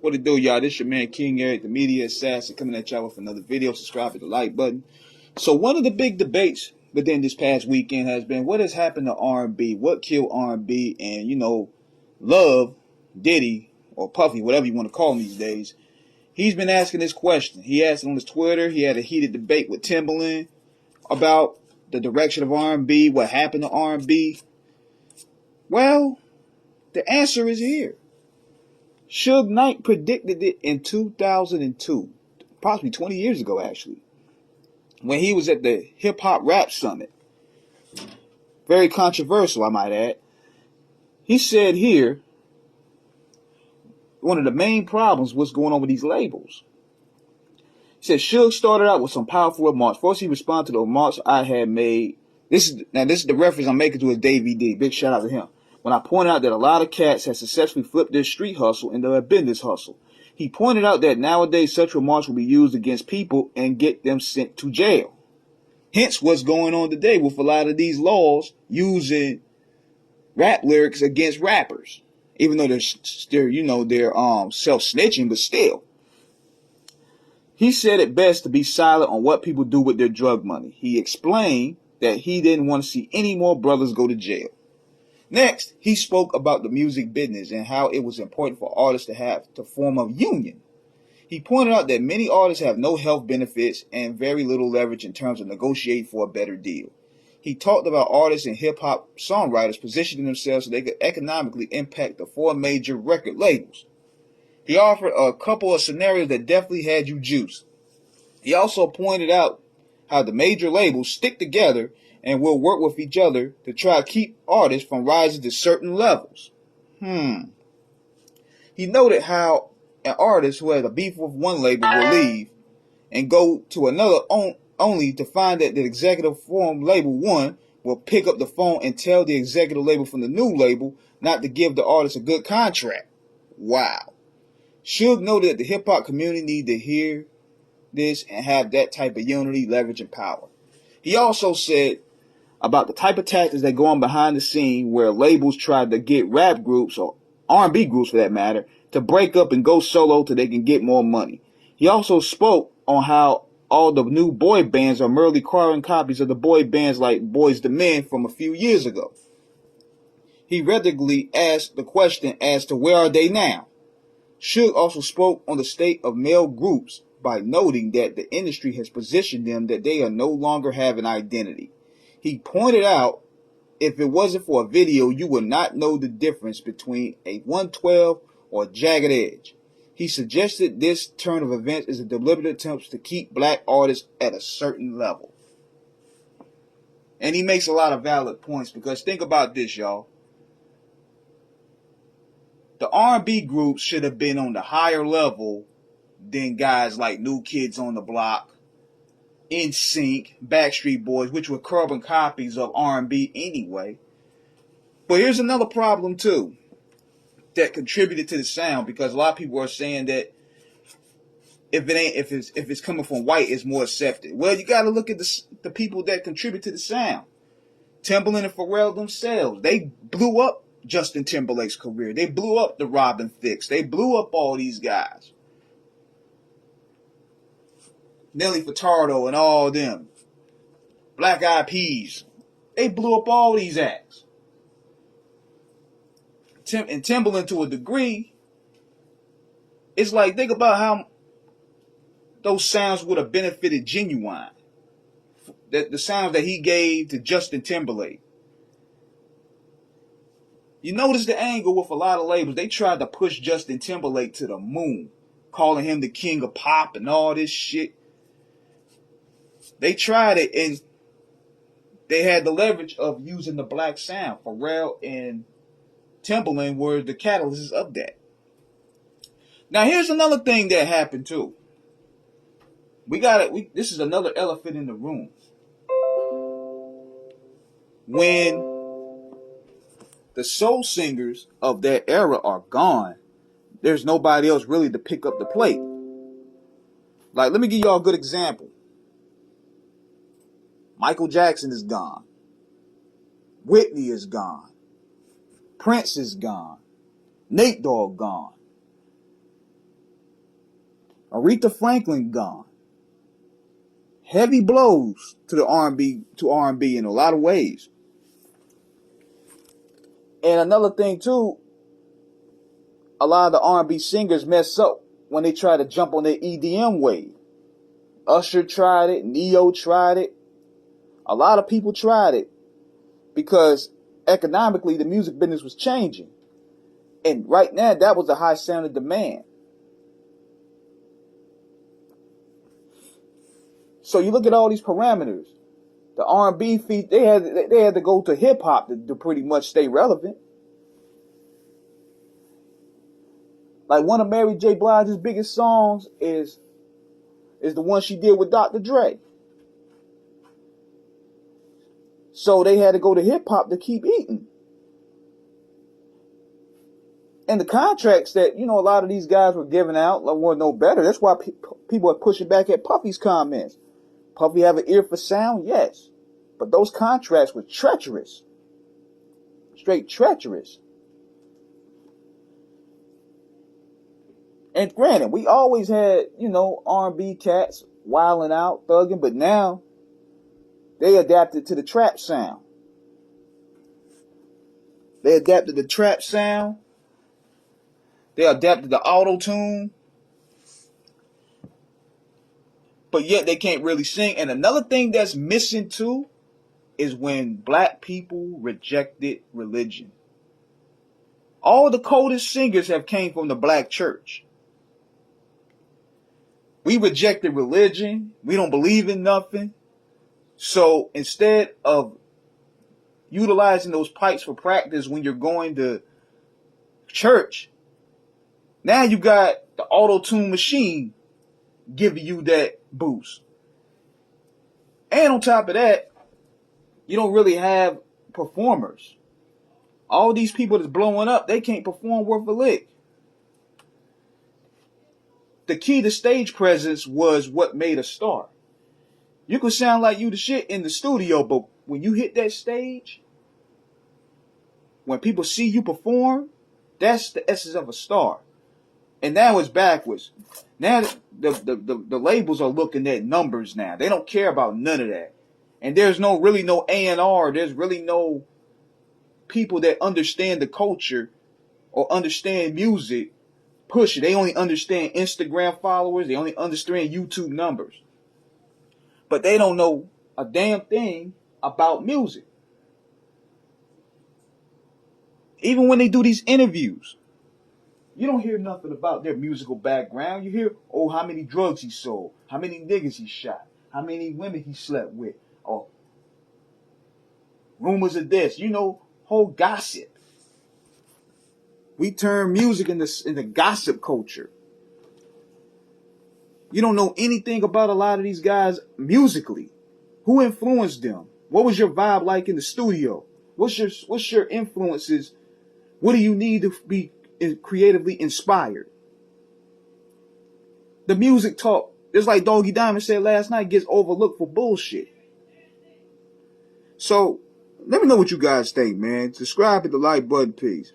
What it do, y'all? This your man King Eric, the media assassin, coming at y'all with another video. Subscribe to the like button. So one of the big debates within this past weekend has been what has happened to R&B, what killed R&B, and Love, Diddy, or Puffy, whatever you want to call him these days. He's been asking this question. He asked it on his Twitter. He had a heated debate with Timbaland about the direction of R&B, what happened to R&B. Well, the answer is here. Suge Knight predicted it in 2002, possibly 20 years ago actually, when he was at the Hip Hop Rap Summit. Very controversial, I might add. He said here, one of the main problems was going on with these labels. He said Suge started out with some powerful remarks. First, he responded to the remarks I had made. This is the reference I'm making to his Davey D. Big shout out to him. When I pointed out that a lot of cats had successfully flipped their street hustle into a business hustle. He pointed out that nowadays such remarks will be used against people and get them sent to jail. Hence what's going on today with a lot of these laws using rap lyrics against rappers. Even though they're self-snitching, but still. He said it best to be silent on what people do with their drug money. He explained that he didn't want to see any more brothers go to jail. Next, he spoke about the music business and how it was important for artists to form a union. He pointed out that many artists have no health benefits and very little leverage in terms of negotiating for a better deal. He talked about artists and hip-hop songwriters positioning themselves so they could economically impact the 4 major record labels. He offered a couple of scenarios that definitely had you juiced. He also pointed out how the major labels stick together and will work with each other to try to keep artists from rising to certain levels. He noted how an artist who has a beef with one label will leave and go to another only to find that the executive from label one will pick up the phone and tell the executive label from the new label not to give the artist a good contract. Wow. Suge noted that the hip-hop community need to hear this and have that type of unity, leverage, and power. He also said about the type of tactics that go on behind the scene where labels try to get rap groups, or R&B groups for that matter, to break up and go solo so they can get more money. He also spoke on how all the new boy bands are merely carbon copies of the boy bands like Boys to Men from a few years ago. He regularly asked the question as to where are they now. Suge also spoke on the state of male groups by noting that the industry has positioned them that they are no longer have an identity. He pointed out, if it wasn't for a video, you would not know the difference between a 112 or a jagged edge. He suggested this turn of events is a deliberate attempt to keep black artists at a certain level. And he makes a lot of valid points, because think about this, y'all. The R&B groups should have been on the higher level than guys like New Kids on the Block, NSYNC, Backstreet Boys, which were carbon copies of R&B anyway. But here's another problem too that contributed to the sound, because a lot of people are saying that if it's coming from white, it's more accepted. Well, you got to look at the people that contribute to the sound. Timbaland and Pharrell themselves, they blew up Justin Timberlake's career. They blew up the Robin Thicke. They blew up all these guys. Nelly Furtado and all them. Black Eyed Peas. They blew up all these acts. And Timbaland, to a degree, it's like, think about how those sounds would have benefited Genuine. The sounds that he gave to Justin Timberlake. You notice the angle with a lot of labels. They tried to push Justin Timberlake to the moon, calling him the king of pop and all this shit. They tried it, and they had the leverage of using the black sound. Pharrell and Timbaland were the catalysts of that. Now, here's another thing that happened too. This is another elephant in the room. When the soul singers of that era are gone, there's nobody else really to pick up the plate. Like, let me give y'all a good example. Michael Jackson is gone. Whitney is gone. Prince is gone. Nate Dogg gone. Aretha Franklin gone. Heavy blows to the R&B in a lot of ways. And another thing too, a lot of the R&B singers mess up when they try to jump on their EDM wave. Usher tried it, Neo tried it. A lot of people tried it because economically the music business was changing. And right now that was a high standard demand. So you look at all these parameters. The R&B feet, they had to go to hip hop to pretty much stay relevant. Like one of Mary J. Blige's biggest songs is the one she did with Dr. Dre. So they had to go to hip hop to keep eating. And the contracts that, a lot of these guys were giving out were no better. That's why people are pushing back at Puffy's comments. Puffy have an ear for sound? Yes. But those contracts were treacherous. Straight treacherous. And granted, we always had, R&B cats wilding out, thugging, but now they adapted to the trap sound. They adapted the trap sound. They adapted the auto-tune. But yet they can't really sing. And another thing that's missing too is when black people rejected religion. All the coldest singers have came from the black church. We rejected religion. We don't believe in nothing. So instead of utilizing those pipes for practice when you're going to church, now you got the auto-tune machine giving you that boost. And on top of that, you don't really have performers. All these people that's blowing up, they can't perform worth a lick. The key to stage presence was what made a star. You could sound like you the shit in the studio, but when you hit that stage, when people see you perform, that's the essence of a star. And now it's backwards. Now the labels are looking at numbers now. They don't care about none of that. And there's really no A&R. There's really no people that understand the culture or understand music push it. They only understand Instagram followers. They only understand YouTube numbers. But they don't know a damn thing about music. Even when they do these interviews, you don't hear nothing about their musical background. You hear, how many drugs he sold, how many niggas he shot, how many women he slept with, or rumors of this, whole gossip. We turn music into gossip culture. You don't know anything about a lot of these guys musically. Who influenced them? What was your vibe like in the studio? What's your influences? What do you need to be creatively inspired? The music talk, just like Doggy Diamond said last night, gets overlooked for bullshit. So, let me know what you guys think, man. Subscribe, hit the like button, peace.